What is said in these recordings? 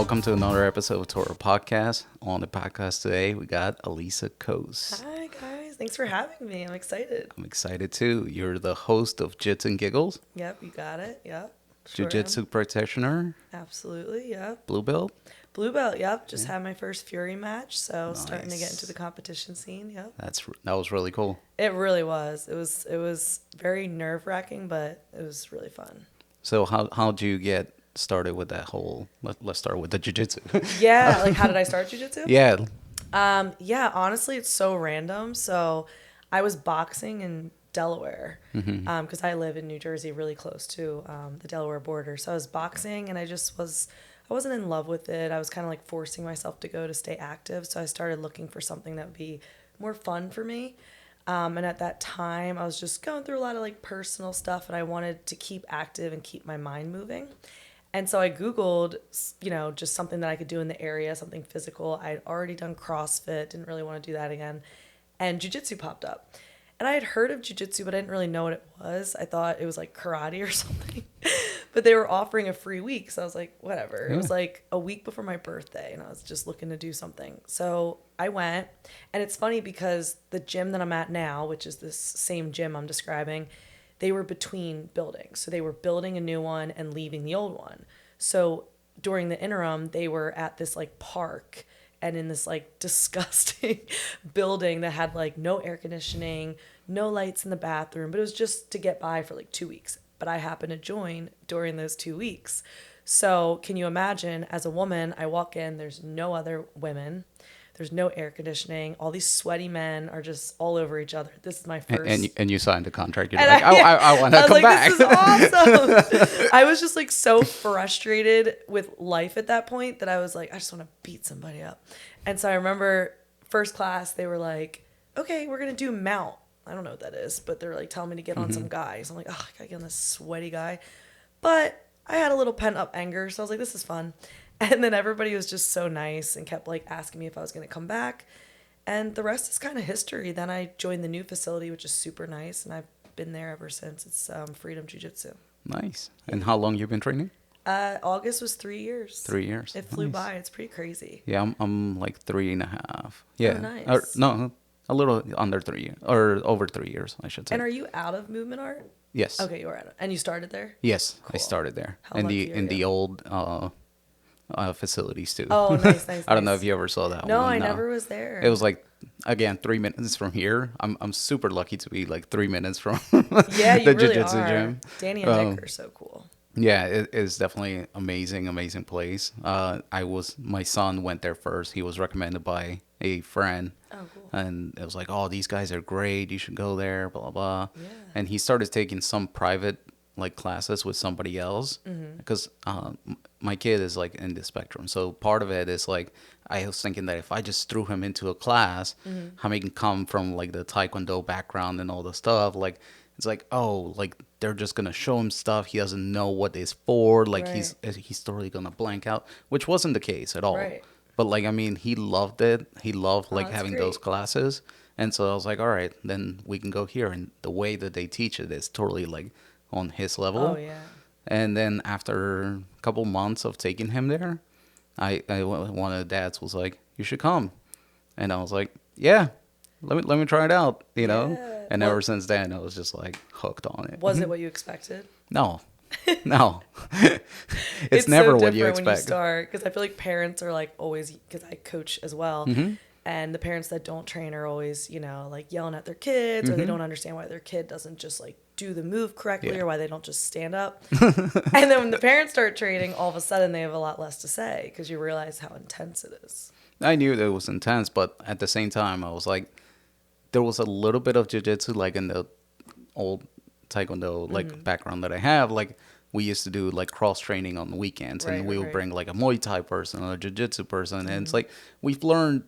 welcome to another episode of Toro Podcast. On the podcast today, we got Alysa Couce. Hi guys, thanks for having me. I'm excited. I'm excited too. You're the host of Jits and Giggles, Yep, you got it. Yep. Sure Jiu-Jitsu am. practitioner, Absolutely. Yep. blue belt. Blue belt. Yep. Just had my first Fury match, so starting to get Nice. into the competition scene. Yep. That was really cool. It really was. It was very nerve-wracking, but it was really fun. So how'd you get started with that whole? Let's start with the jiu-jitsu. Yeah. Like, how did I start jiu-jitsu? Yeah. Yeah. Honestly, it's so random. So, I was boxing in Delaware because I live in New Jersey, really close to the Delaware border. So I was boxing, and I wasn't in love with it. I was kind of like forcing myself to go to stay active. So I started looking for something that would be more fun for me. And at that time, I was just going through a lot of like personal stuff, and I wanted to keep active and keep my mind moving. And so I Googled, just something that I could do in the area, something physical. I'd already done CrossFit, didn't really want to do that again. And jiu-jitsu popped up. And I had heard of jiu-jitsu, but I didn't really know what it was. I thought it was like karate or something. But they were offering a free week, so I was like, whatever. It was like a week before my birthday, and I was just looking to do something. So I went, and it's funny because the gym that I'm at now, which is this same gym I'm describing, they were between buildings. So they were building a new one and leaving the old one. So during the interim, they were at this like park and in this like disgusting building that had like no air conditioning, no lights in the bathroom, but it was just to get by for like 2 weeks. But I happened to join during those 2 weeks. So can you imagine, as a woman, I walk in, there's no other women. There's no air conditioning. All these sweaty men are just all over each other. This is my first. And you signed a contract. You're And like, I want to come like, back. This is awesome. I was just like so frustrated with life at that point that I was like, I just want to beat somebody up. And so I remember first class, they were like, okay, we're going to do mount. I don't know what that is, but they're like telling me to get on some guys. I'm like, oh, I got to get on this sweaty guy. But I had a little pent up anger. So I was like, this is fun. And then everybody was just so nice and kept like asking me if I was going to come back. And the rest is kind of history. Then I joined the new facility, which is super nice. And I've been there ever since. It's Freedom Jiu-Jitsu. Nice. And how long you been training? August was 3 years. 3 years. It flew Nice. by. It's pretty crazy. Yeah, I'm like 3.5. Yeah. Oh, nice. Or, no, a little under 3 years, or over 3 years, I should say. And are you out of movement art? Yes. Okay, you are out of. And you started there? Yes, I Cool. started there How in lucky are the you? old facilities too. Oh, nice, nice. I don't know nice. if you ever saw that No, one. I never was there. It was like, again, 3 minutes from here. I'm super lucky to be like 3 minutes from Yeah, you the really jiu-jitsu are. gym. Danny and Nick are so cool. Yeah, it is definitely amazing place. My son went there first. He was recommended by a friend. Oh, cool. And it was like, oh, these guys are great. You should go there, blah, blah, blah. Yeah. And he started taking some private like classes with somebody else because my kid is like in the spectrum. So part of it is like, I was thinking that if I just threw him into a class, having him come from like the Taekwondo background and all the stuff, like, it's like, oh, like they're just going to show him stuff. He doesn't know what it's for. Like Right. he's totally going to blank out, which wasn't the case at all. Right. But like, I mean, he loved it. He loved like that's having great. those classes. And so I was like, all right, then we can go here. And the way that they teach it is totally like on his level. Oh, yeah. And then after a couple months of taking him there, one of the dads was like, you should come. And I was like, yeah, let me try it out, you know? Yeah. And Well- ever since then, I was just like hooked on it. Was it what you expected? No, no. it's never so what you different when you expect. start, because I feel like parents are like always, because I coach as well, Mm-hmm. and the parents that don't train are always, like yelling at their kids, or Mm-hmm. they don't understand why their kid doesn't just like do the move correctly, Yeah. or why they don't just stand up. And then when the parents start training, all of a sudden they have a lot less to say because you realize how intense it is. I knew that it was intense, but at the same time, I was like, there was a little bit of jiu-jitsu, like in the old Taekwondo like background that I have. Like we used to do like cross training on the weekends, Right, and we would right. bring like a Muay Thai person or a jiu-jitsu person, and it's like we've learned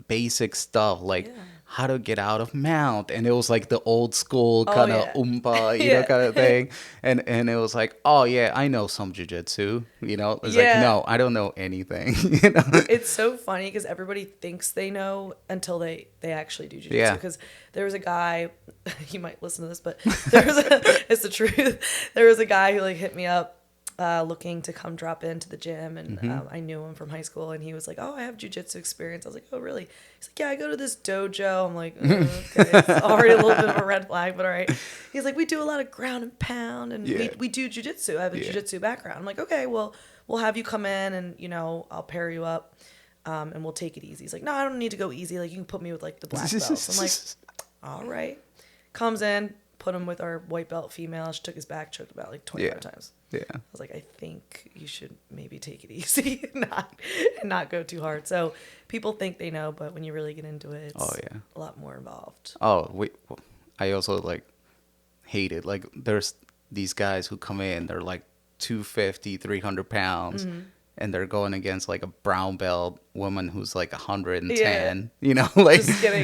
basic stuff like Yeah. how to get out of mount, and it was like the old school kind of yeah. oompa, you Yeah. know, kind of thing, and it was like, oh yeah, I know some jiu-jitsu, you know. It's like, Yeah. no, I don't know anything, you know. It's so funny because everybody thinks they know until they actually do jiu-jitsu. Yeah. Because there was a guy, you might listen to this, but it's the truth. There was a guy who like hit me up looking to come drop into the gym, and I knew him from high school, and he was like, "Oh, I have jujitsu experience." I was like, "Oh, really?" He's like, "Yeah, I go to this dojo." I'm like, "Okay, it's already a little bit of a red flag, but all right." He's like, "We do a lot of ground and pound, and we do jujitsu. I have a jujitsu background." I'm like, "Okay, well, we'll have you come in, and I'll pair you up, and we'll take it easy." He's like, "No, I don't need to go easy. Like, you can put me with like the black belts." I'm like, "All right." Comes in, put him with our white belt female. She took his back, choked about like 25 times. Yeah. I was like, I think you should maybe take it easy and not go too hard. So people think they know, but when you really get into it, it's a lot more involved. Oh, wait. I also like hate it. Like there's these guys who come in, they're like 250, 300 pounds. And they're going against like a brown belt woman who's like 110, like,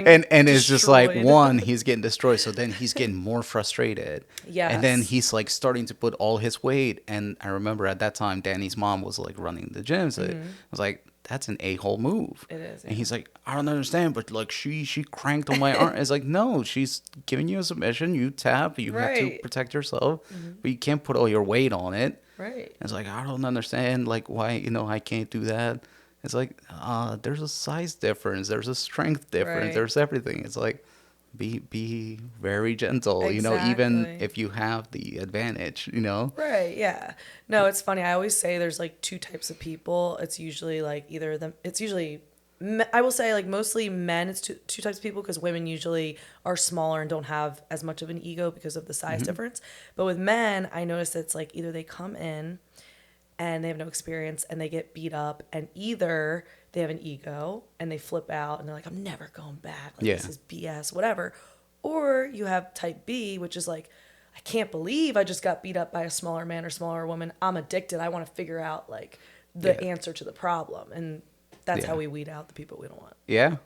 and it's just like one, he's getting destroyed. So then he's getting more frustrated. Yes. And then he's like starting to put all his weight. And I remember at that time, Danny's mom was like running the gym. So I was like, that's an a-hole move. It is. And he's like, I don't understand, but like she cranked on my arm. It's like, no, she's giving you a submission. You tap, you have to protect yourself, but you can't put all your weight on it. Right. It's like, I don't understand, like, why, I can't do that. It's like, there's a size difference. There's a strength difference. Right. There's everything. It's like, be very gentle, Exactly. Even if you have the advantage, Right, yeah. No, it's funny. I always say there's like two types of people. It's usually like I will say like mostly men, it's two types of people, because women usually are smaller and don't have as much of an ego because of the size difference. But with men, I notice it's like either they come in and they have no experience and they get beat up, and either they have an ego and they flip out and they're like, I'm never going back. Like, this is BS, whatever. Or you have type B, which is like, I can't believe I just got beat up by a smaller man or smaller woman. I'm addicted. I want to figure out like the answer to the problem. And that's how we weed out the people we don't want. Yeah.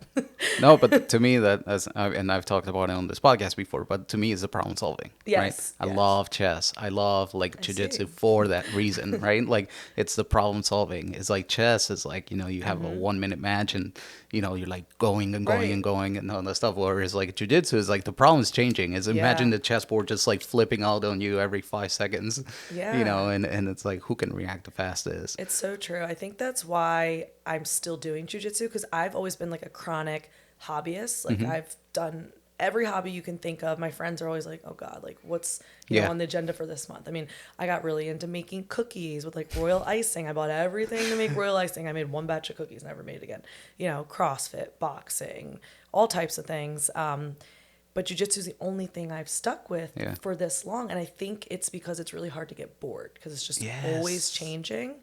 No, but to me, and I've talked about it on this podcast before, but to me, it's a problem solving. Yes. Right? I love chess. I love like jiu-jitsu for that reason, right? Like it's the problem solving. It's like chess is like, you have a 1 minute match and, you're like going and going and going and all that stuff. Whereas like jiu-jitsu is like the problem is changing. Is imagine the chessboard just like flipping out on you every 5 seconds, and it's like, who can react the fastest? It's so true. I think that's why I'm still doing jiu-jitsu, because I've always been like a chronic hobbyist. Like I've done every hobby you can think of. My friends are always like, oh God, like what's on the agenda for this month? I mean, I got really into making cookies with like royal icing. I bought everything to make royal icing. I made one batch of cookies, never made it again. CrossFit, boxing, all types of things. But jiu-jitsu is the only thing I've stuck with for this long. And I think it's because it's really hard to get bored, because it's just always changing.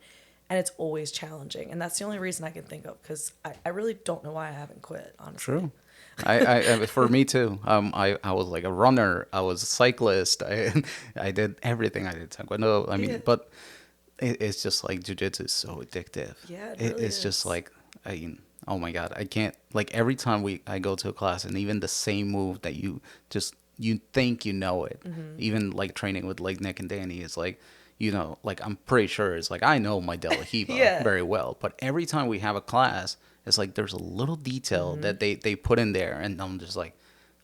And it's always challenging. And that's the only reason I can think of, because I really don't know why I haven't quit, honestly. True. I for me too. I was like a runner. I was a cyclist. I did everything. I did taekwondo. I mean, but it's just like jiu-jitsu is so addictive. Yeah, it really it's is. just like, oh my God, I can't, like every time I go to a class, and even the same move that you think you know it, even like training with like Nick and Danny is like, like I'm pretty sure it's like I know my De La Hiva very well, but every time we have a class, it's like there's a little detail that they put in there, and I'm just like,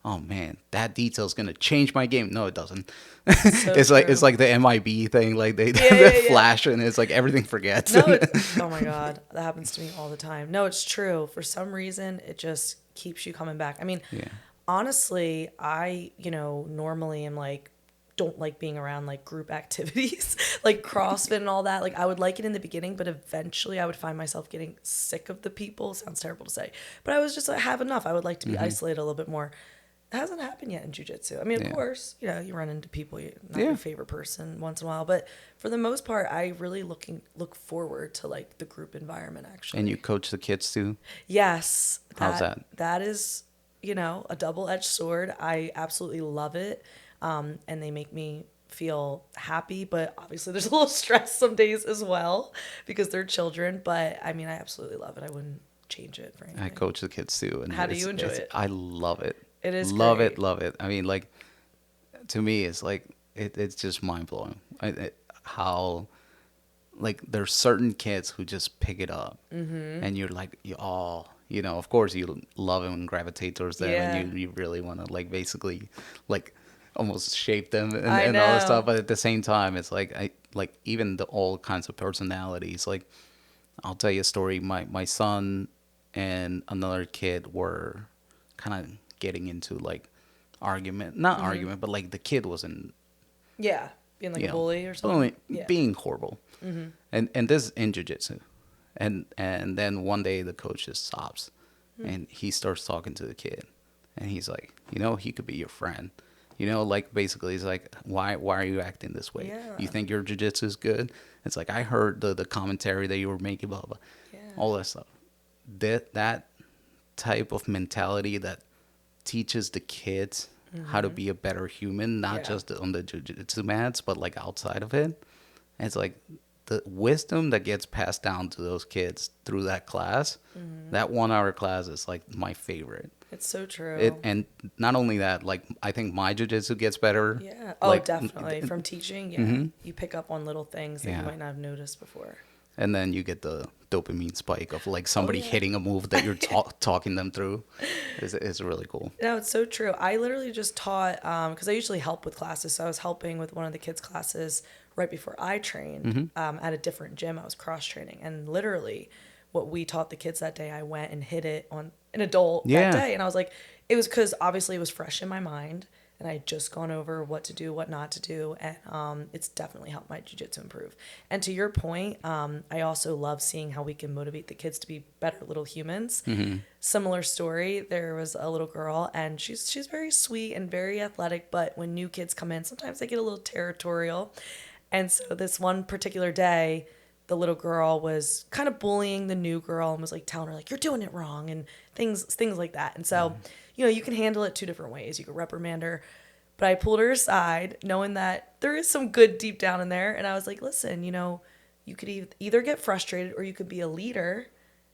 oh man, that detail is gonna change my game. No, it doesn't. It's like the MIB thing, like they flash and it's like everything forgets. No, oh my God, that happens to me all the time. No, it's true. For some reason, it just keeps you coming back. I mean, honestly, I normally am like, don't like being around like group activities like CrossFit and all that. Like I would like it in the beginning, but eventually I would find myself getting sick of the people. Sounds terrible to say, but I was just like, have enough. I would like to be isolated a little bit more. It hasn't happened yet in jiu-jitsu. I mean, of course, you run into people, not your favorite person once in a while, but for the most part, I really look forward to like the group environment, actually. And you coach the kids too? Yes. How's that? That is, a double-edged sword. I absolutely love it. And they make me feel happy, but obviously there's a little stress some days as well because they're children. But I mean, I absolutely love it. I wouldn't change it for anything. I coach the kids too. And how do you enjoy it? I love it. It is love great. it, love it. I mean, like, to me, it's like it's just mind blowing. How like there's certain kids who just pick it up, and you're like, of course you love them and gravitate towards them, and you really want to like basically like almost shape them and all that stuff. But at the same time, it's like like even the all kinds of personalities. Like I'll tell you a story. My son and another kid were kind of getting into like argument, not argument, but like the kid was in, Yeah. Being like you a know, bully or something. Yeah. being horrible. And this is in jiu-jitsu. And then one day the coach just stops and he starts talking to the kid. And he's like, he could be your friend. Like basically he's like, why are you acting this way? Yeah. You think your jiu-jitsu is good? It's like, I heard the commentary that you were making, blah, blah, Yeah. all that stuff. That type of mentality that teaches the kids how to be a better human, not just on the jiu-jitsu mats, but like outside of it. And it's like the wisdom that gets passed down to those kids through that class. That 1 hour class is like my favorite. It's so true. And not only that, like I think my jiu-jitsu gets better. Yeah. Oh, like, definitely. From teaching, yeah. You pick up on little things that you might not have noticed before. And then you get the dopamine spike of like somebody hitting a move that you're talking them through. It's really cool. No, it's so true. I literally just taught, because I usually help with classes. So I was helping with one of the kids' classes right before I trained at a different gym. I was cross training. And literally what we taught the kids that day, I went and hit it on an adult that day. And I was like, it was because obviously it was fresh in my mind. And I had just gone over what to do, what not to do. And it's definitely helped my jiu-jitsu improve. And to your point, I also love seeing how we can motivate the kids to be better little humans. Similar story, there was a little girl, and she's very sweet and very athletic. But when new kids come in, sometimes they get a little territorial. And so this one particular day, the little girl was kind of bullying the new girl and was like telling her like, you're doing it wrong and things like that. And so, you can handle it two different ways. You could reprimand her, but I pulled her aside knowing that there is some good deep down in there. And I was like, listen, you could either get frustrated or you could be a leader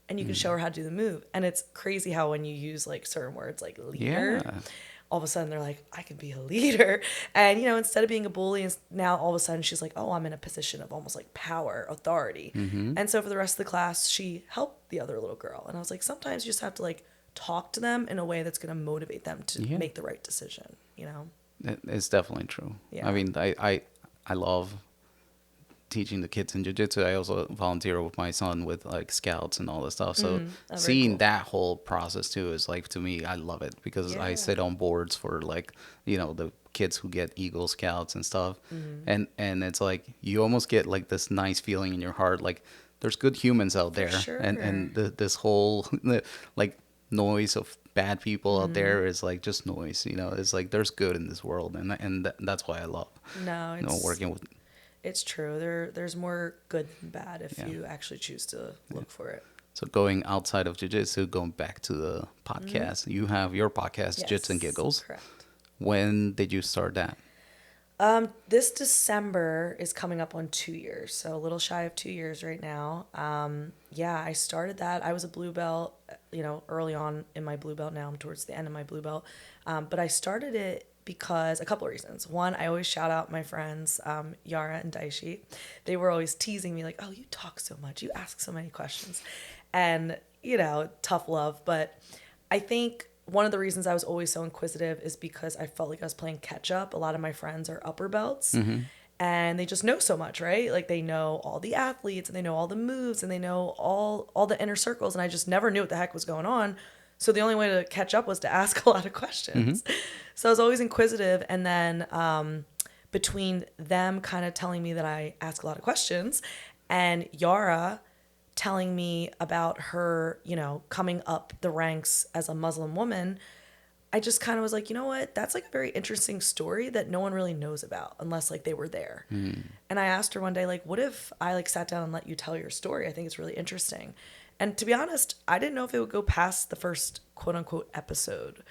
and you can show her how to do the move. And it's crazy how when you use like certain words like leader, all of a sudden they're like, I can be a leader. And, instead of being a bully, now all of a sudden she's like, oh, I'm in a position of almost like power, authority. And so for the rest of the class, she helped the other little girl. And I was like, sometimes you just have to like talk to them in a way that's going to motivate them to make the right decision, It's definitely true. Yeah. I mean, I love teaching the kids in jiu-jitsu. I also volunteer with my son with like scouts and all this stuff. So seeing that whole process too is like, to me, I love it because I sit on boards for like, the kids who get Eagle Scouts and stuff. And it's like, you almost get like this nice feeling in your heart. Like there's good humans out there. Sure. And this whole like noise of bad people out there is like just noise. It's like there's good in this world. And that's why I love working with. It's true. There's more good than bad if you actually choose to look for it. So going outside of jiu-jitsu, going back to the podcast, you have your podcast, Jits and Giggles. Correct. When did you start that? This December is coming up on 2 years, so a little shy of 2 years right now. I started that. I was a blue belt, early on in my blue belt. Now I'm towards the end of my blue belt. But I started it because a couple of reasons. One, I always shout out my friends, Yara and Daishi. They were always teasing me like, oh, you talk so much. You ask so many questions. And, tough love. But I think one of the reasons I was always so inquisitive is because I felt like I was playing catch up. A lot of my friends are upper belts and they just know so much, right? Like they know all the athletes and they know all the moves and they know all the inner circles. And I just never knew what the heck was going on. So the only way to catch up was to ask a lot of questions. So I was always inquisitive. And then between them kind of telling me that I ask a lot of questions and Yara telling me about her, coming up the ranks as a Muslim woman, I just kind of was like, you know what? That's like a very interesting story that no one really knows about unless like they were there. And I asked her one day, like, what if I like sat down and let you tell your story? I think it's really interesting. And to be honest, I didn't know if it would go past the first quote unquote episode.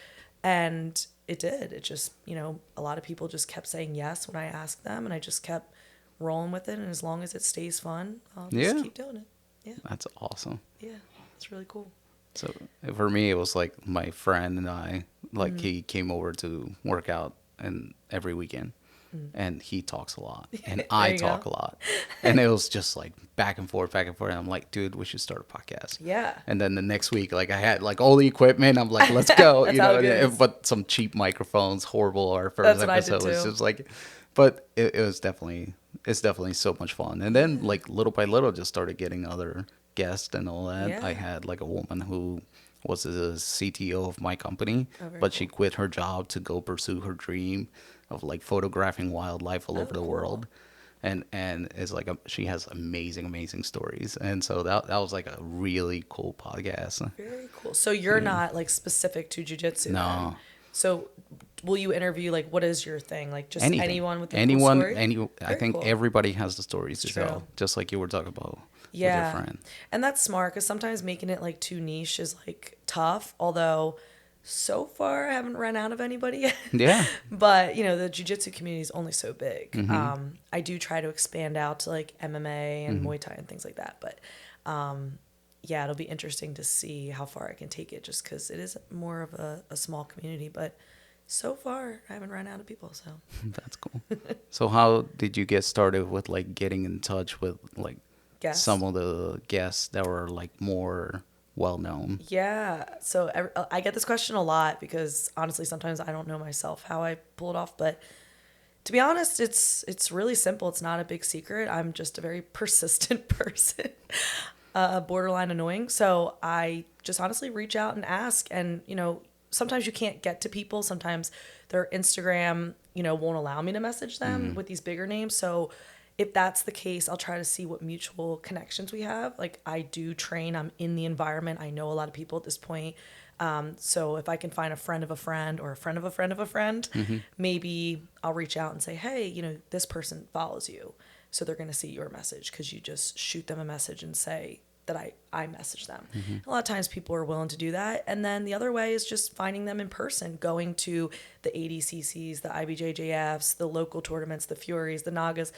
And it did. It just, a lot of people just kept saying yes when I asked them. And I just kept rolling with it. And as long as it stays fun, I'll just keep doing it. Yeah. That's awesome. Yeah. It's really cool. So for me, it was like my friend and I, like he came over to work out and every weekend. And he talks a lot and I talk a lot. And it was just like back and forth. And I'm like, dude, we should start a podcast. Yeah. And then the next week, like I had like all the equipment. I'm like, let's go. But some cheap microphones, horrible. Our first episode was just like, but it was definitely it's definitely so much fun. And then like little by little, just started getting other guests and all that. I Yeah. had like a woman who was the CTO of my company, Oh, very but she cool. quit her job to go pursue her dream of like photographing wildlife all Oh, over the cool. world. And it's like she has amazing stories. And so that was like a really cool podcast. Very cool. So you're Yeah. not like specific to jujitsu then. No, So will you interview like what is your thing? Like just anything. anyone with a cool Anyone, story? I Very think cool. everybody has the stories It's to true. tell, just like you were talking about with your Yeah. friend. And that's smart because sometimes making it like too niche is like tough. Although so far I haven't run out of anybody yet. Yeah. But you know, the jujitsu community is only so big. Mm-hmm. I do try to expand out to like MMA and Mm-hmm. Muay Thai and things like that. But yeah, it'll be interesting to see how far I can take it just because it is more of a small community. But so far, I haven't run out of people. So, That's cool. So how did you get started with like getting in touch with like guess. some of the guests that were like more well known? Yeah. So I get this question a lot because honestly, sometimes I don't know myself how I pull it off. But to be honest, it's really simple. It's not a big secret. I'm just a very persistent person, borderline annoying. So I just honestly reach out and ask. And you know, sometimes you can't get to people. Sometimes their Instagram, you know, won't allow me to message them with these bigger names. So if that's the case, I'll try to see what mutual connections we have. Like I do train, I'm in the environment. I know a lot of people at this point. So if I can find a friend of a friend or a friend of a friend of a friend, maybe I'll reach out and say, hey, you know, this person follows you. So they're going to see your message because you just shoot them a message and say that I message them. A lot of times people are willing to do that. And then the other way is just finding them in person, going to the ADCCs, the IBJJFs, the local tournaments, the Furies, the Nagas.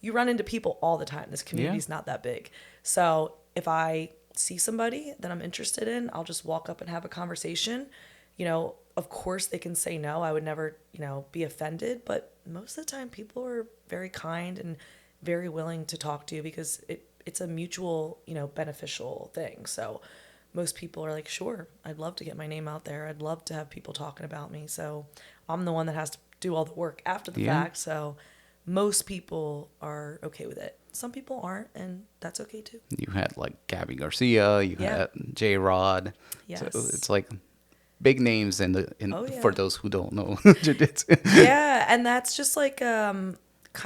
You run into people all the time. This community's not that big. So if I see somebody that I'm interested in, I'll just walk up and have a conversation. You know, of course they can say no. I would never, you know, be offended. But most of the time people are very kind and very willing to talk to you because it's a mutual, you know, beneficial thing. So most people are like, sure, I'd love to get my name out there. I'd love to have people talking about me. So I'm the one that has to do all the work after the Yeah. fact. So most people are okay with it. Some people aren't, and that's okay too. You had like Gabby Garcia, you Yeah. had J Rod. Yes. So it's like big names in Oh yeah. for those who don't know jiu-jitsu. Yeah, and that's just like kind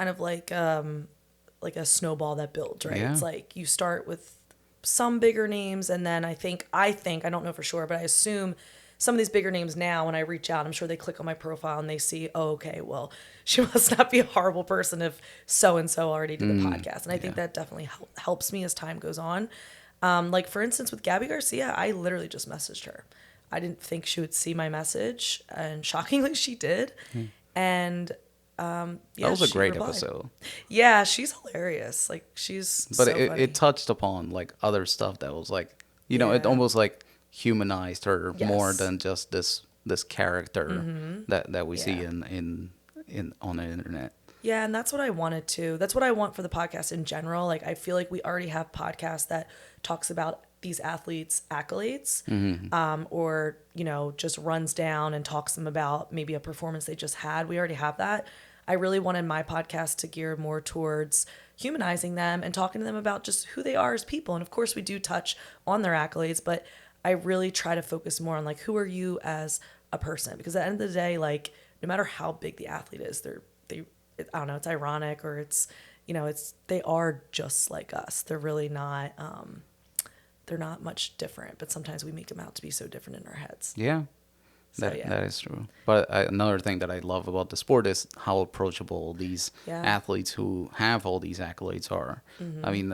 of like a snowball that builds, right? Yeah. It's like you start with some bigger names and then I don't know for sure, but I assume some of these bigger names now when I reach out, I'm sure they click on my profile and they see, oh, okay, well, she must not be a horrible person if so and so already did the podcast. And I think that definitely helps me as time goes on. Like for instance with Gabby Garcia, I literally just messaged her. I didn't think she would see my message, and shockingly she did. And yeah, That was a she great replied. episode. Yeah, she's hilarious. Like she's But so it, funny. it touched upon like other stuff that was like, you know, it Yeah. almost like humanized her more Yes. than just this character that we see Yeah. in on the internet. Yeah, and that's what I wanted to. That's what I want for the podcast in general. Like I feel like we already have podcasts that talks about these athletes' accolades, or you know, just runs down and talks them about maybe a performance they just had. We already have that. I really wanted my podcast to gear more towards humanizing them and talking to them about just who they are as people. And of course, we do touch on their accolades, but I really try to focus more on like who are you as a person? Because at the end of the day, like no matter how big the athlete is, they I don't know, it's ironic or it's you know, they are just like us. They're really not they're not much different, but sometimes we make them out to be so different in our heads. Yeah. So yeah. That is true. But another thing that I love about the sport is how approachable these Yeah. athletes who have all these accolades are. I mean,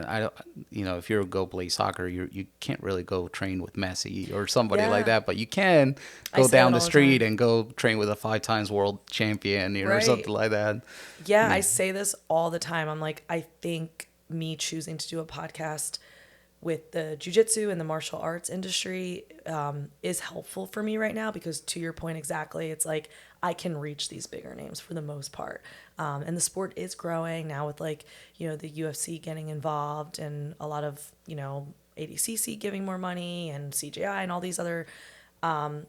you know, if you're go play soccer, you can't really go train with Messi or somebody like Yeah. that, but you can I go say down that the all the street time. and go train with a 5 times world champion, you know, or Right. something like that. Yeah, I say this all the time. I'm like, I think me choosing to do a podcast with the jiu-jitsu and the martial arts industry is helpful for me right now because to your point exactly, it's like I can reach these bigger names for the most part. And the sport is growing now with like, you know, the UFC getting involved and a lot of, you know, ADCC giving more money and CJI and all these other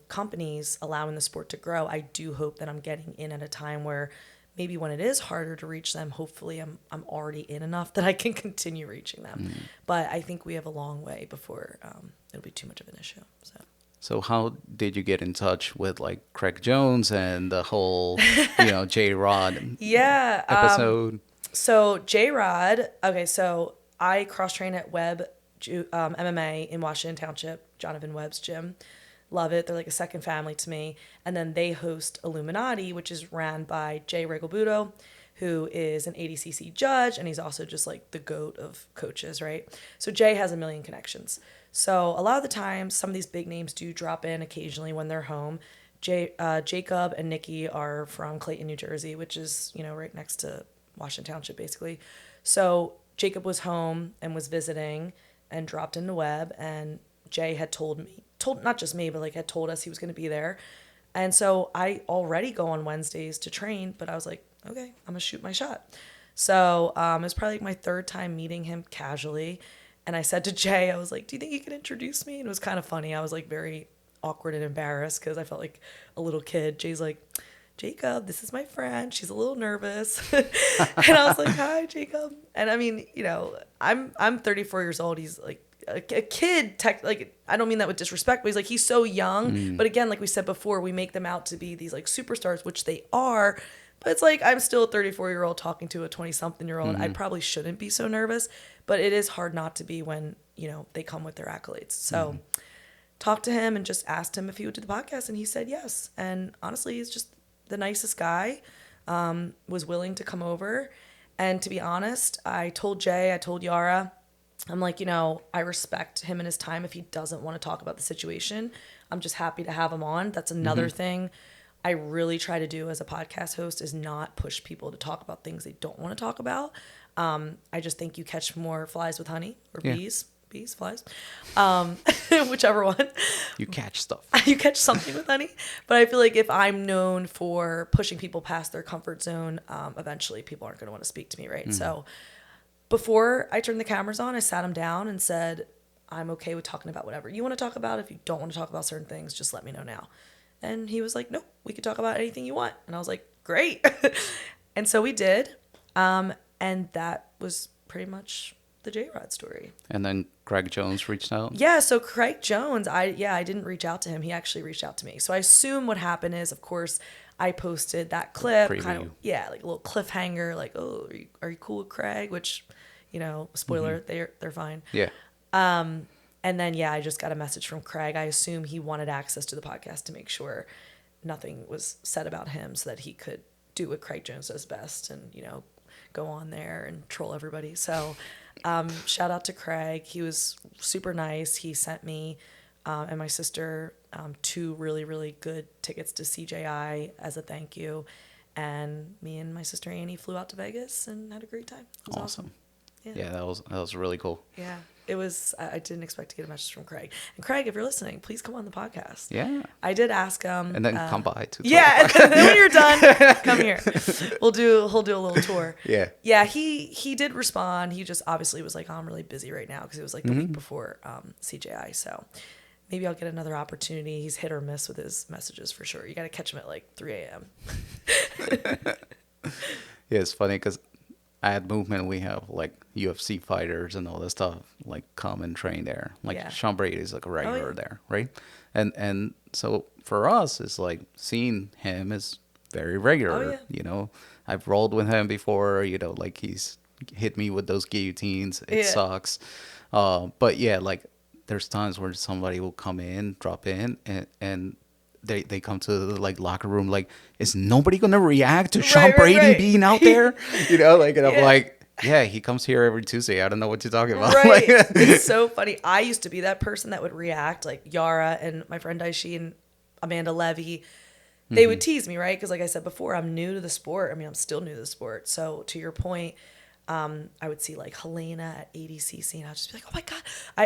companies allowing the sport to grow. I do hope that I'm getting in at a time where maybe when it is harder to reach them, hopefully I'm already in enough that I can continue reaching them. But I think we have a long way before it'll be too much of an issue. So how did you get in touch with like Craig Jones and the whole, J Rod Yeah. episode? So J-Rod, okay, so I cross-train at Webb MMA in Washington Township, Jonathan Webb's gym. Love it. They're like a second family to me. And then they host Illuminati, which is ran by Jay Regalbuto, who is an ADCC judge, and he's also just like the GOAT of coaches, right? So Jay has a million connections. So a lot of the times, some of these big names do drop in occasionally when they're home. Jacob and Nikki are from Clayton, New Jersey, which is, right next to Washington Township, basically. So Jacob was home and was visiting and dropped into Webb, and Jay had told not just me, but like had told us he was going to be there. And so I already go on Wednesdays to train, but I was like, okay, I'm going to shoot my shot. So it was probably like my third time meeting him casually. And I said to Jay, I was like, do you think you could introduce me? And it was kind of funny. I was like very awkward and embarrassed because I felt like a little kid. Jay's like, Jacob, this is my friend. She's a little nervous. And I was like, hi, Jacob. And I mean, I'm 34 years old. He's like a kid, like, I don't mean that with disrespect, but he's like, he's so young. But again, like we said before, we make them out to be these like superstars, which they are. But it's like, I'm still a 34-year-old talking to a 20-something-year-old. I probably shouldn't be so nervous, but it is hard not to be when, they come with their accolades. So talked to him and just asked him if he would do the podcast, and he said yes. And honestly, he's just the nicest guy, was willing to come over. And to be honest, I told Jay, I told Yara, I'm like, I respect him and his time. If he doesn't want to talk about the situation, I'm just happy to have him on. That's another thing I really try to do as a podcast host, is not push people to talk about things they don't want to talk about. I just think you catch more flies with honey, or bees, flies, whichever one. You catch stuff. You catch something with honey. But I feel like if I'm known for pushing people past their comfort zone, eventually people aren't going to want to speak to me, right? So before I turned the cameras on, I sat him down and said, I'm okay with talking about whatever you want to talk about. If you don't want to talk about certain things, just let me know now. And he was like, nope, we could talk about anything you want. And I was like, great. And so we did. And that was pretty much the J-Rod story. And then Craig Jones reached out? Yeah, so Craig Jones, I didn't reach out to him. He actually reached out to me. So I assume what happened is, of course, I posted that clip, kind of, like a little cliffhanger, like, oh, are you cool with Craig? Which, spoiler, they're fine. Yeah. And then, I just got a message from Craig. I assume he wanted access to the podcast to make sure nothing was said about him, so that he could do what Craig Jones does best and, go on there and troll everybody. So shout out to Craig. He was super nice. He sent me and my sister 2 really, really good tickets to CJI as a thank you. And me and my sister Annie flew out to Vegas and had a great time. It was awesome. Yeah, that was really cool. Yeah, it was. I didn't expect to get a message from Craig. And Craig, if you're listening, please come on the podcast. Yeah. I did ask him. And then come by to yeah, and then when you're done, come here. He'll do a little tour. Yeah. Yeah, he did respond. He just obviously was like, oh, I'm really busy right now, because it was like the week before CJI. So maybe I'll get another opportunity. He's hit or miss with his messages for sure. You got to catch him at like 3 a.m. Yeah, it's funny because at Movement we have like UFC fighters and all this stuff like come and train there. Like Sean Brady is like a regular there, right? And so for us, it's like seeing him is very regular. I've rolled with him before. Like he's hit me with those guillotines. It sucks. But yeah, like there's times where somebody will come in, drop in, and they come to the like locker room like, is nobody gonna react to Sean Brady being out there? And I'm like, yeah, he comes here every Tuesday. I don't know what you're talking about. Right. It's so funny. I used to be that person that would react, like Yara and my friend Daishi and Amanda Levy. They would tease me, right? Because like I said before, I'm new to the sport. I mean, I'm still new to the sport. So to your point, I would see like Helena at ADCC, and I'd just be like, oh my God.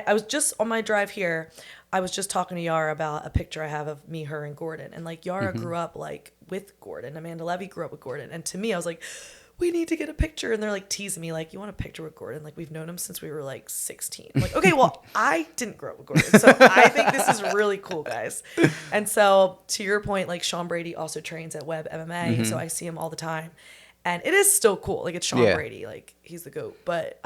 I was just on my drive here. I was just talking to Yara about a picture I have of me, her, and Gordon. And like Yara grew up like with Gordon. Amanda Levy grew up with Gordon. And to me, I was like, we need to get a picture. And they're like teasing me, like, you want a picture with Gordon? Like, we've known him since we were like 16. I'm like, okay, well, I didn't grow up with Gordon. So I think this is really cool, guys. And so to your point, like Sean Brady also trains at Web MMA. So I see him all the time. And it is still cool. Like, it's Sean Brady. Like, he's the GOAT. But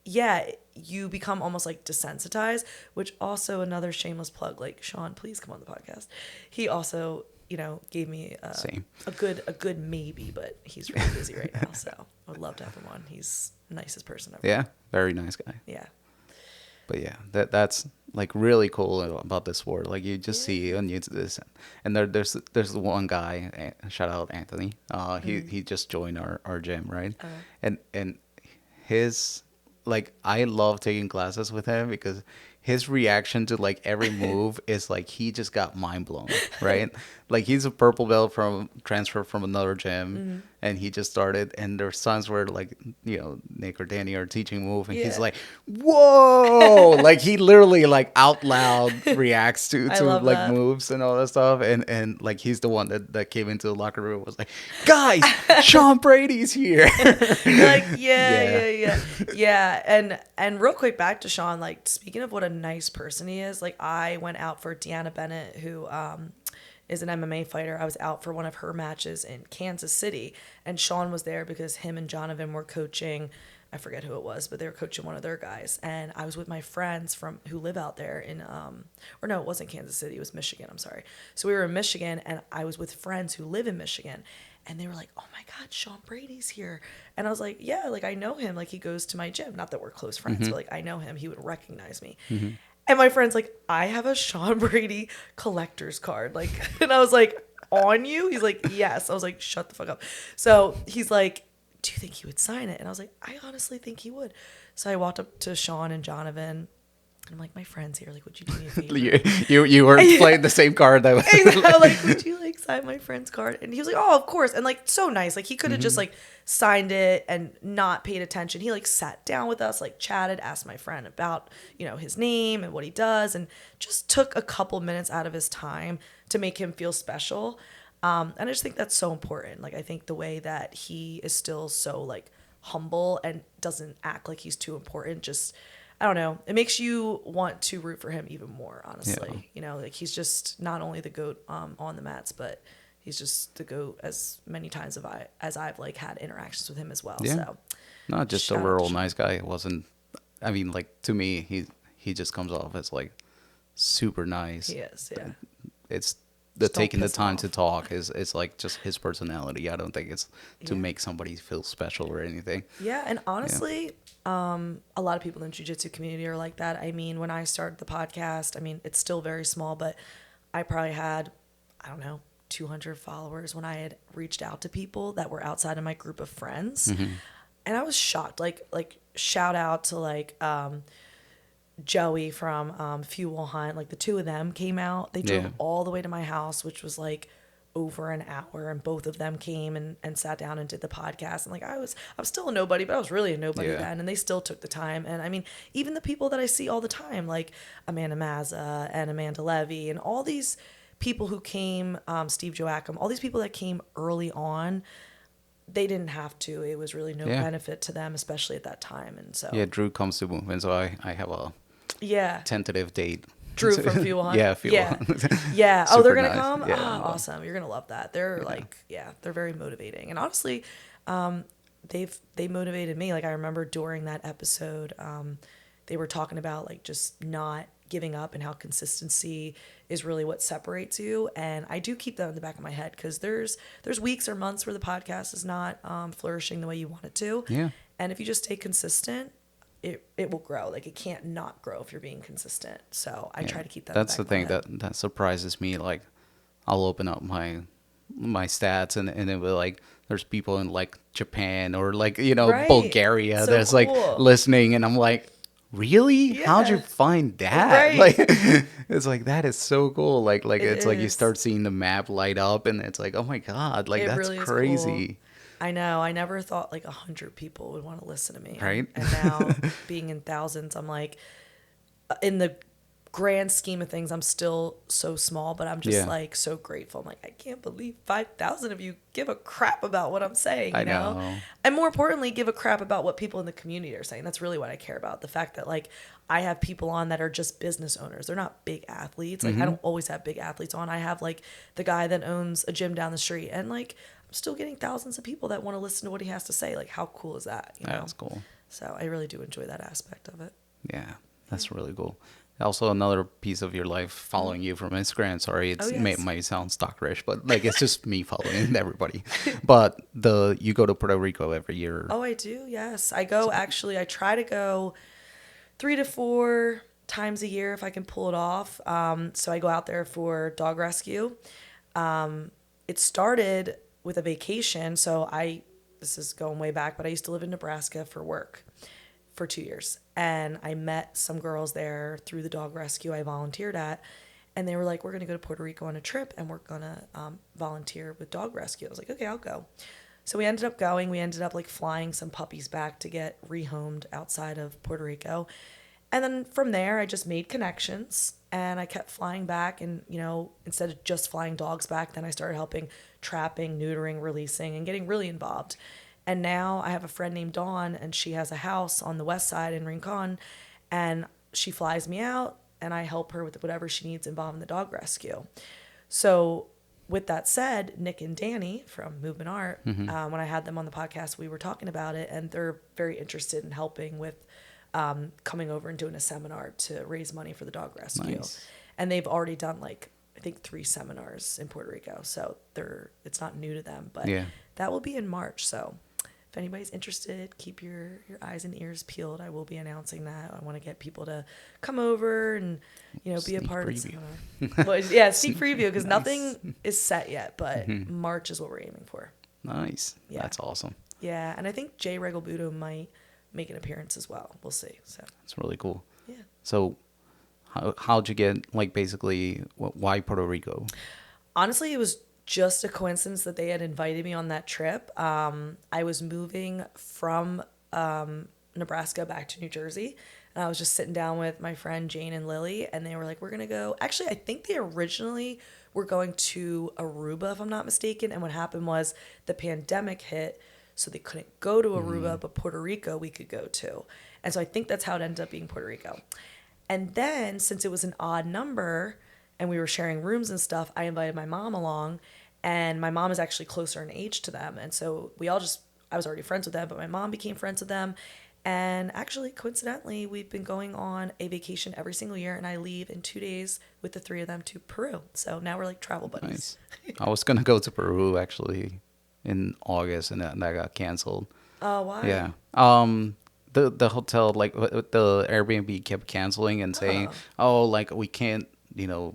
yeah, you become almost like desensitized, which also another shameless plug. Like, Sean, please come on the podcast. He also, you know, gave me a good maybe, but he's really busy right now. So I would love to have him on. He's the nicest person ever. Yeah, very nice guy. Yeah. But yeah, that's like really cool about this sport. Like, you just see on YouTube this, and there's one guy, shout out Anthony. He just joined our gym, right? And his, like, I love taking classes with him because his reaction to like every move is like he just got mind blown, right? Like, he's a purple belt from transfer from another gym, and he just started. And there's times where, like, you know, Nick or Danny are teaching move, and he's like, "Whoa!" Like, he literally like out loud reacts to like that. Moves and all that stuff. And like, he's the one that came into the locker room and was like, "Guys, Sean Brady's here." Like, yeah. And real quick, back to Sean. Like, speaking of what a nice person he is, like, I went out for Deanna Bennett, who is an MMA fighter. I was out for one of her matches in Kansas City, and Sean was there because him and Jonathan were coaching. I forget who it was, but they were coaching one of their guys. And I was with my friends who live out there in, or no, it wasn't Kansas City. It was Michigan. I'm sorry. So we were in Michigan, and I was with friends who live in Michigan. And they were like, "Oh my God, Sean Brady's here." And I was like, "Yeah, like, I know him. Like, he goes to my gym. Not that we're close friends, but like, I know him. He would recognize me." And my friend's like, "I have a Sean Brady collector's card." Like, and I was like, "On you?" He's like, "Yes." I was like, "Shut the fuck up." So he's like, "Do you think he would sign it?" And I was like, "I honestly think he would." So I walked up to Sean and Jonathan. I'm like, "My friend's here. Like, would you do me a favor?" you were playing the same card that was. Like, "Would you like sign my friend's card?" And he was like, "Oh, of course." And like, so nice. Like, he could have just like signed it and not paid attention. He like sat down with us, like chatted, asked my friend about, you know, his name and what he does, and just took a couple minutes out of his time to make him feel special. And I just think that's so important. Like, I think the way that he is still so like humble and doesn't act like he's too important, just, I don't know. It makes you want to root for him even more, honestly. Yeah. You know, like, he's just not only the GOAT on the mats, but he's just the GOAT as many times as I've like had interactions with him as well. Yeah. So, not just a real nice guy. It wasn't. I mean, like, to me, he just comes off as like super nice. He is. Yeah. It's the taking the time to talk is like just his personality. I don't think it's to make somebody feel special or anything. Yeah, and honestly. A lot of people in the jiu-jitsu community are like that. I mean, when I started the podcast, I mean, it's still very small, but I probably had, I don't know, 200 followers when I had reached out to people that were outside of my group of friends. And I was shocked. Like shout out to like Joey from Fuel Hunt. Like, the two of them came out. They drove all the way to my house, which was like over an hour, and both of them came and sat down and did the podcast. And like, I was still a nobody, but I was really a nobody then, and they still took the time. And I mean, even the people that I see all the time, like Amanda Mazza and Amanda Levy and all these people who came, Steve Joachim, all these people that came early on, they didn't have to. It was really no benefit to them, especially at that time. And so Drew comes to movement, so I have a tentative date. Drew from Fuel Hunt. Fuel Hunt. Yeah. Oh, they're going to come? Yeah, awesome. You're going to love that. They're like, they're very motivating. And honestly, they motivated me. Like, I remember during that episode, they were talking about like just not giving up and how consistency is really what separates you. And I do keep that in the back of my head, because there's weeks or months where the podcast is not flourishing the way you want it to. Yeah. And if you just stay consistent, it will grow. Like, it can't not grow if you're being consistent. So I try to keep that. That's the thing that surprises me. Like, I'll open up my stats and it'll be like, there's people in like Japan or like, you know, Bulgaria that's like listening, and I'm like, really? Yeah. How'd you find that? Right. Like, it's like, that is so cool. Like it's like you start seeing the map light up, and it's like, oh my God, like, that's really crazy. Cool. I know. I never thought like 100 people would want to listen to me. Right. And now being in thousands, I'm like, in the grand scheme of things, I'm still so small, but I'm just Yeah. like so grateful. I'm like, I can't believe 5,000 of you give a crap about what I'm saying, I you know? know. And more importantly, give a crap about what people in the community are saying. That's really what I care about. The fact that like I have people on that are just business owners. They're not big athletes. Like I don't always have big athletes on. I have like the guy that owns a gym down the street, and like I'm still getting thousands of people that want to listen to what he has to say. Like how cool is that, you know? That's cool. So I really do enjoy that aspect of it. Yeah, that's really cool. Also, another piece of your life following you from Instagram. Sorry, Oh, it yes. might sound stalkerish, but like it's just me following everybody. But you go to Puerto Rico every year. Oh, I do. Yes. I go actually, I try to go 3 to 4 times a year if I can pull it off. So I go out there for dog rescue. It started with a vacation. So this is going way back, but I used to live in Nebraska for work for 2 years. And I met some girls there through the dog rescue I volunteered at. And they were like, we're going to go to Puerto Rico on a trip and we're going to volunteer with dog rescue. I was like, okay, I'll go. So we ended up going. We ended up like flying some puppies back to get rehomed outside of Puerto Rico. And then from there, I just made connections and I kept flying back. And, you know, instead of just flying dogs back, then I started helping trapping, neutering, releasing, and getting really involved. And now I have a friend named Dawn, and she has a house on the west side in Rincon, and she flies me out, and I help her with whatever she needs involved in the dog rescue. So with that said, Nick and Danny from Movement Art, when I had them on the podcast, we were talking about it, and they're very interested in helping with coming over and doing a seminar to raise money for the dog rescue. Nice. And they've already done like, I think 3 seminars in Puerto Rico. So it's not new to them, but Yeah. that will be in March. So if anybody's interested, keep your eyes and ears peeled. I will be announcing that. I want to get people to come over and, you know, be a Sneak part preview. of the seminar. Well, yeah, sneak preview because Nice. nothing is set yet, but March is what we're aiming for. Nice. Yeah. That's awesome. Yeah, and I think Jay Regalbuto might make an appearance as well. We'll see. So It's really cool. yeah. So, how'd you get like basically why Puerto Rico? Honestly, it was just a coincidence that they had invited me on that trip. I was moving from Nebraska back to New Jersey, and I was just sitting down with my friend Jane and Lily, and they were like, we're going to go. Actually, I think they originally were going to Aruba, if I'm not mistaken. And what happened was the pandemic hit, so they couldn't go to Aruba, but Puerto Rico we could go to. And so I think that's how it ended up being Puerto Rico. And then, since it was an odd number and we were sharing rooms and stuff, I invited my mom along, and my mom is actually closer in age to them. And so I was already friends with them, but my mom became friends with them. And actually, coincidentally, we've been going on a vacation every single year, and I leave in 2 days with the 3 of them to Peru. So now we're like travel buddies. Nice. I was gonna go to Peru actually in August, and that got canceled. Oh, why? Yeah. The hotel, like the Airbnb kept canceling and saying, oh, like we can't, you know,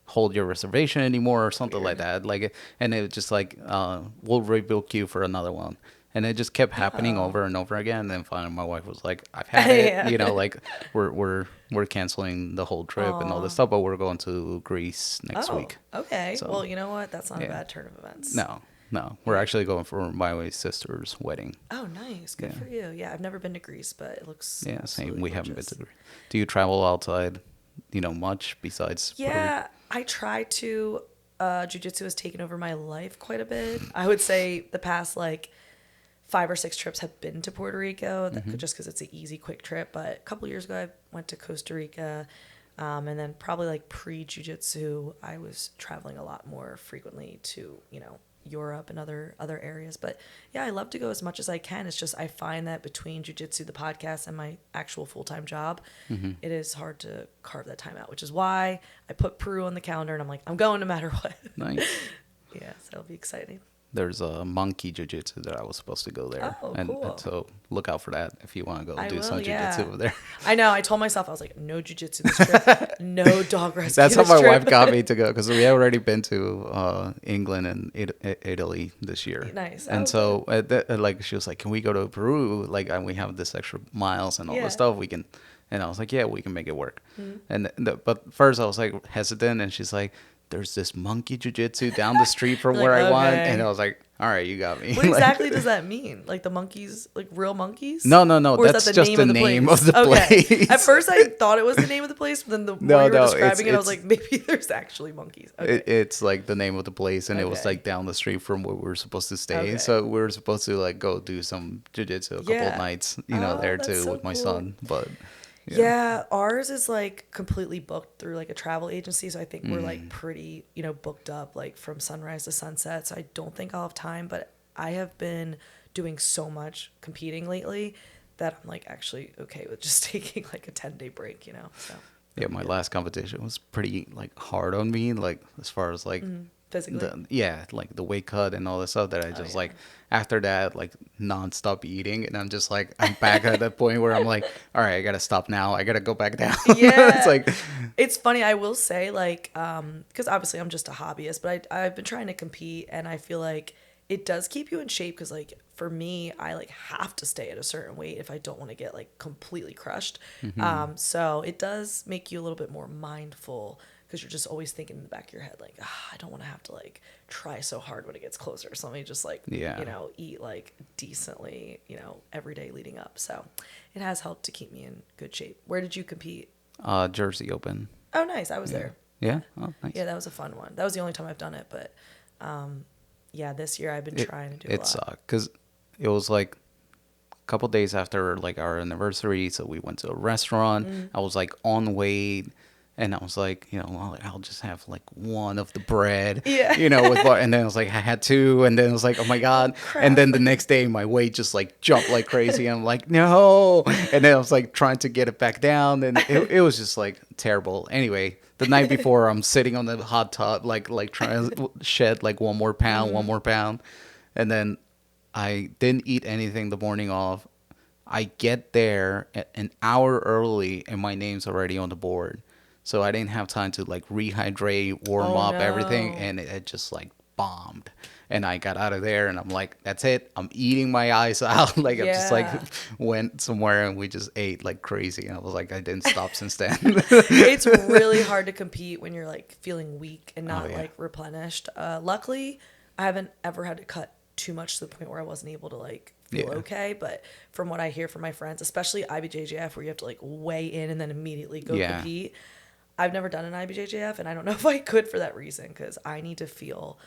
hold your reservation anymore or something like that. Like, and it was just like, we'll rebook you for another one. And it just kept happening over and over again. And then finally my wife was like, I've had it, Yeah. you know, like we're canceling the whole trip and all this stuff, but we're going to Greece next week. Okay. So, well, you know what? That's not a yeah. bad turn of events. No, we're actually going for my sister's wedding. Oh, nice. Good for you. Yeah, I've never been to Greece, but it looks Yeah, same. absolutely We haven't been gorgeous. to Greece. Do you travel outside, you know, much besides Puerto Rico? Yeah, I try to. Jiu-jitsu has taken over my life quite a bit. I would say the past like 5 or 6 trips have been to Puerto Rico, just because it's an easy, quick trip. But a couple years ago, I went to Costa Rica. And then probably like pre-jiu-jitsu, I was traveling a lot more frequently to, you know, Europe and other areas. But yeah, I love to go as much as I can. It's just I find that between jiu-jitsu, the podcast, and my actual full-time job, it is hard to carve that time out, which is why I put Peru on the calendar and I'm like, I'm going no matter what. Nice. Yeah, so it'll be exciting. There's a monkey jiu-jitsu that I was supposed to go there. Oh, and cool. So look out for that if you want to go I do will, some jiu-jitsu over there. I know. I told myself, I was like, no jiu-jitsu this trip, no dog rescue That's how this my trip. wife got me to go, because we had already been to England and Italy this year. Nice. And Oh, so like she was like, can we go to Peru? Like, and we have this extra miles and all Yeah. this stuff. We can. And I was like, yeah, we can make it work. And but first I was like hesitant, and she's like, there's this monkey jujitsu down the street from You're where like, I went, okay. and I was like, all right, you got me. What exactly does that mean? Like the monkeys, like real monkeys? No, no, no. Or is That's that the just name the of the name place? of the Okay. place. At first, I thought it was the name of the place, but then the more you were describing it, I was like, maybe there's actually monkeys. Okay. It's like the name of the place, and it was Okay. like down the street from where we were supposed to stay. Okay. So we were supposed to like go do some jujitsu a couple of nights, there that's too so with my cool. son. But Yeah, ours is like completely booked through like a travel agency, so I think we're Mm. like pretty, booked up like from sunrise to sunset. So I don't think I'll have time, but I have been doing so much competing lately that I'm like actually okay with just taking like a 10-day break, So yeah, my last competition was pretty like hard on me, like as far as like physically. like the weight cut and all this stuff that I just like after that like nonstop eating, and I'm just like I'm back at that point where I'm like, all right, I gotta stop now. I gotta go back down. Yeah. It's like It's funny, I will say, like, because obviously I'm just a hobbyist, but I've been trying to compete, and I feel like it does keep you in shape because, like, for me, I, like, have to stay at a certain weight if I don't want to get, like, completely crushed. So it does make you a little bit more mindful because you're just always thinking in the back of your head, like, I don't want to have to, like, try so hard when it gets closer. So let me just, like, eat, like, decently, every day leading up. So it has helped to keep me in good shape. Where did you compete? Jersey Open. Oh, nice. I was there. Yeah. Oh, nice. Yeah, that was a fun one. That was the only time I've done it, but yeah, this year I've been trying to do a It lot. sucked because it was like a couple days after like our anniversary, so we went to a restaurant. I was like on weight, and I was like, well, I'll just have like one of the bread, Yeah. and then I was like, I had two, and then I was like, oh my god, crap. and then the next day my weight just like jumped like crazy, and I'm like, no, and then I was like trying to get it back down, and it was just like terrible. Anyway, the night before, I'm sitting on the hot tub, like trying to shed like one more pound, and then I didn't eat anything the morning off. I get there an hour early, and my name's already on the board, so I didn't have time to like rehydrate, warm Oh, up everything, no. and it just like bombed. And I got out of there, and I'm like, that's it. I'm eating my eyes out. Like I just like Yeah. went somewhere, and we just ate like crazy. And I was like, I didn't stop since then. It's really hard to compete when you're like feeling weak and not yeah. like replenished. Luckily, I haven't ever had to cut too much to the point where I wasn't able to like feel Yeah. okay. But from what I hear from my friends, especially IBJJF, where you have to like weigh in and then immediately go Yeah. compete. I've never done an IBJJF, and I don't know if I could for that reason because I need to feel,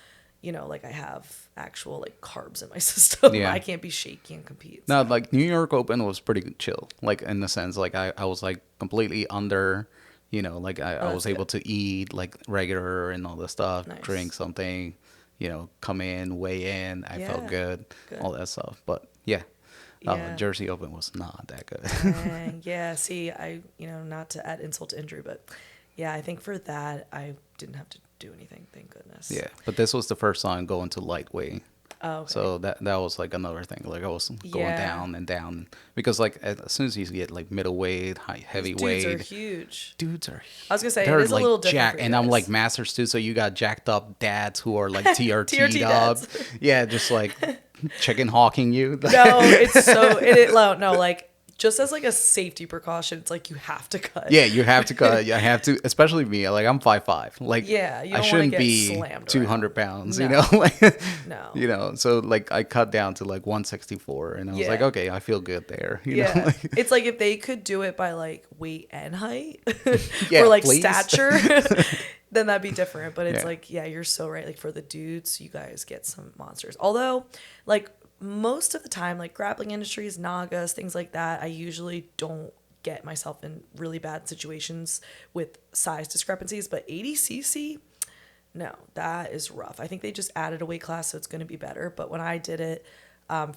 like I have actual like carbs in my system. Yeah. I can't be shaky and compete. No, like New York Open was pretty chill. Like in the sense, like I was like completely under, like I was that's able to eat like regular and all the stuff, Nice. drink something, come in, weigh in. I felt Yeah. good, Good. all that stuff. But yeah, Yeah. Jersey Open was not that good. And yeah, see, not to add insult to injury, but yeah, I think for that, I didn't have to do anything, thank goodness. Yeah, but this was the first time going to lightweight. Oh, okay. So that was like another thing. Like I was going Yeah. down and down because like as soon as you get like middleweight, These heavyweight, dudes are huge. dudes are I was gonna say, it they're is a like little different jacked, for you and I'm guys. like masters too, so you got jacked up dads who are like TRT'd TRT up. dads. Yeah, just like chicken hawking you. No, it's so, no, like, just as like a safety precaution, it's like you have to cut. Yeah, you have to cut. You have to, especially me. Like I'm 5'5". Like Yeah, you don't I wanna shouldn't get be slammed 200 pounds. No. Like, No. So like I cut down to like 164, and I was Yeah. like, okay, I feel good there. You know, Yeah, like, it's like if they could do it by like weight and height Yeah, or like please. stature, then that'd be different. But it's Yeah. like, yeah, you're so right. Like for the dudes, you guys get some monsters. Although, like most of the time, like grappling industries, Nagas, things like that, I usually don't get myself in really bad situations with size discrepancies. But 80cc, no, that is rough. I think they just added a weight class, so it's going to be better. But when I did it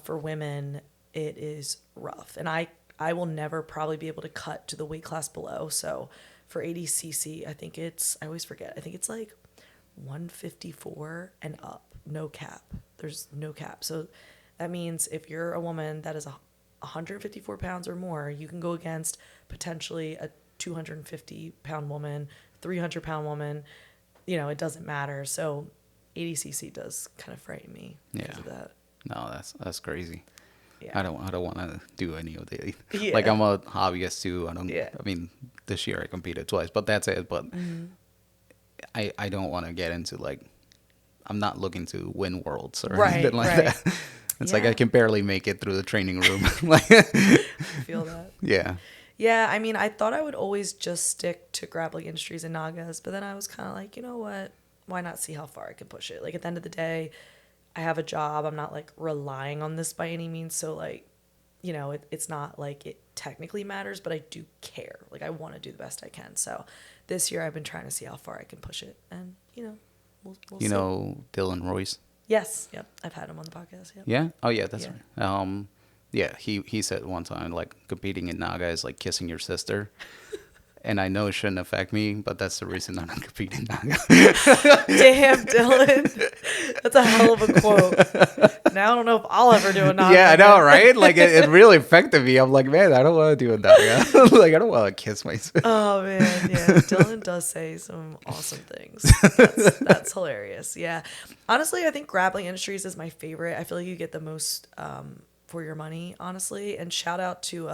for women, it is rough. And I will never probably be able to cut to the weight class below. So for 80cc, I always forget. I think it's like 154 and up, no cap. There's no cap. So that means if you're a woman that is 154 pounds or more, you can go against potentially a 250-pound woman, 300-pound woman. It doesn't matter. So 80cc does kind of frighten me because of that. no, that's crazy. Yeah. I don't want to do any of the Yeah. like I'm a hobbyist too. Yeah. I mean, this year I competed twice, but that's it. But I don't want to get into like, I'm not looking to win worlds or Right, anything like right. that. It's like Yeah. I can barely make it through the training room. Like, I feel that. yeah. Yeah, I mean, I thought I would always just stick to grappling industries and Nagas, but then I was kind of like, you know what? Why not see how far I can push it? Like, at the end of the day, I have a job. I'm not like relying on this by any means. So, like, it's not like it technically matters, but I do care. Like, I want to do the best I can. So, this year I've been trying to see how far I can push it. And, we'll You see. know Dylan Royce? Yes. Yep. I've had him on the podcast. Yep. Yeah. Oh yeah, that's Yeah. right. Yeah, he said one time like competing in Naga is like kissing your sister. And I know it shouldn't affect me, but that's the reason I'm not competing Naga. Damn, Dylan. That's a hell of a quote. Now I don't know if I'll ever do a Naga. Yeah, I again. know, right? Like it really affected me. I'm like, man, I don't want to do a Naga. Like I don't want to kiss myself. Oh man, yeah. Dylan does say some awesome things. That's hilarious. Yeah. Honestly, I think grappling industries is my favorite. I feel like you get the most for your money, honestly. And shout out to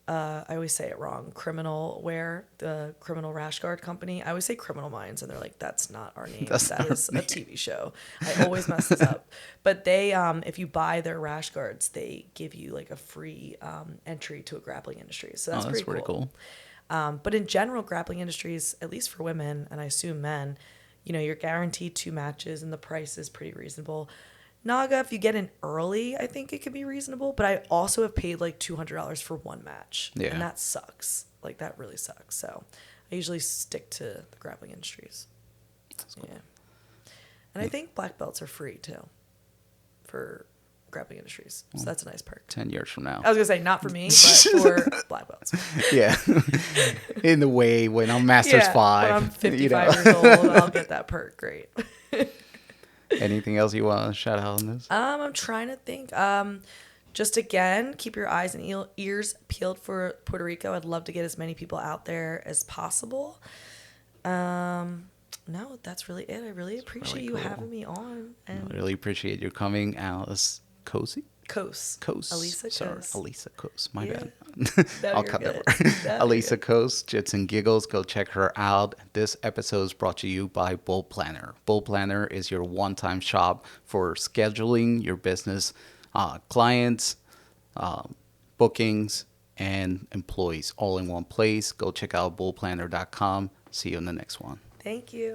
I always say it wrong. Criminal Wear, the criminal rash guard company. I always say Criminal Minds, and they're like, "That's not our name. That is a TV show." I always mess this up. But they, if you buy their rash guards, they give you like a free entry to a grappling industry. So that's pretty cool. But in general, grappling industries, at least for women, and I assume men, you're guaranteed 2 matches, and the price is pretty reasonable. Naga, if you get in early, I think it could be reasonable. But I also have paid like $200 for 1 match. Yeah. And that sucks. Like, that really sucks. So I usually stick to the grappling industries. That's cool. Yeah. And I think black belts are free, too, for grappling industries. So that's a nice perk. 10 years from now. I was going to say, not for me, but for black belts. Yeah. In the way, when I'm Masters 5. When I'm 55 years old, I'll get that perk. Great. Anything else you want to shout out on this? I'm trying to think. Just again, keep your eyes and ears peeled for Puerto Rico. I'd love to get as many people out there as possible. No, that's really it. I really appreciate you having me on. And I really appreciate you coming, Alice Couce. Couce. Alysa Sorry, Couce. Alysa Couce. My bad. No, I'll you're cut good. that part. No, Alysa Couce, Jits and Giggles. Go check her out. This episode is brought to you by Bull Planner. Bull Planner is your one-time shop for scheduling your business, clients, bookings, and employees all in one place. Go check out bullplanner.com. See you in the next one. Thank you.